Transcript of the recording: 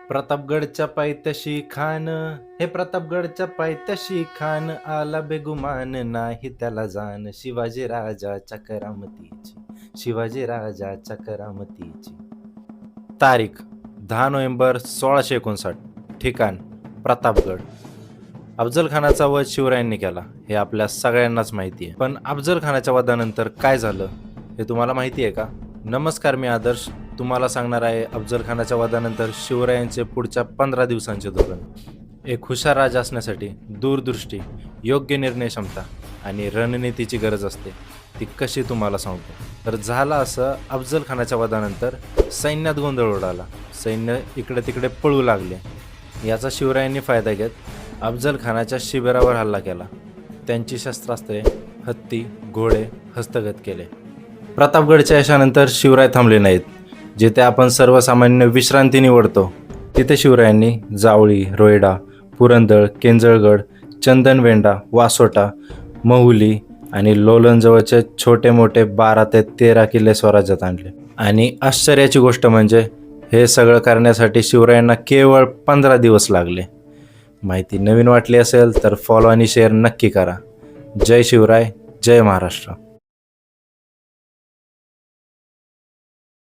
प्रतापगडच्या पायथ्याशी खान, हे प्रतापगडच्या पायथ्याशी खान, आला बेगुमान नाही त्याला जाण, शिवाजी राजाच्या करामतीची, शिवाजी राजाच्या करामतीची. तारीख 10 नोव्हेंबर 1659. ठिकाण प्रतापगड. अफजल खानाचा वध शिवरायांनी केला हे आपल्या सगळ्यांनाच माहिती आहे. पण अफजल खानाच्या वधानंतर काय झालं हे तुम्हाला माहिती आहे का? नमस्कार, मी आदर्श तुम्हाला सांगणार आहे अफजल खानाच्या वधानंतर शिवरायांचे पुढच्या 15 दिवसांचे धोरण. एक हुशार राजा असण्यासाठी दूरदृष्टी, योग्य निर्णय क्षमता आणि रणनीतीची गरज असते. ती कशी तुम्हाला सांगतो. तर झालं असं, अफजल खानाच्या वधानंतर सैन्यात गोंधळ उडाला. सैन्य इकडे तिकडे पळू लागले. याचा शिवरायांनी फायदा घेत अफजल खानाच्या शिबिरावर हल्ला केला. त्यांची शस्त्रास्त्रे, हत्ती, घोडे हस्तगत केले. प्रतापगडच्या यशानंतर शिवराय थांबले नाहीत. जिथे आपण सर्वसामान्य विश्रांती निवडतो तिथे शिवरायांनी जावळी, रोयडा, पुरंदर, केंजळगड, चंदनवेंडा, वासोटा, महुली आणि लोलनजवळचे छोटे मोठे 12 ते 13 किल्ले स्वराज्यात आणले. आणि आश्चर्याची गोष्ट म्हणजे हे सगळं करण्यासाठी शिवरायांना केवळ 15 दिवस लागले. माहिती नवीन वाटली असेल तर फॉलो आणि शेअर नक्की करा. जय शिवराय, जय महाराष्ट्र.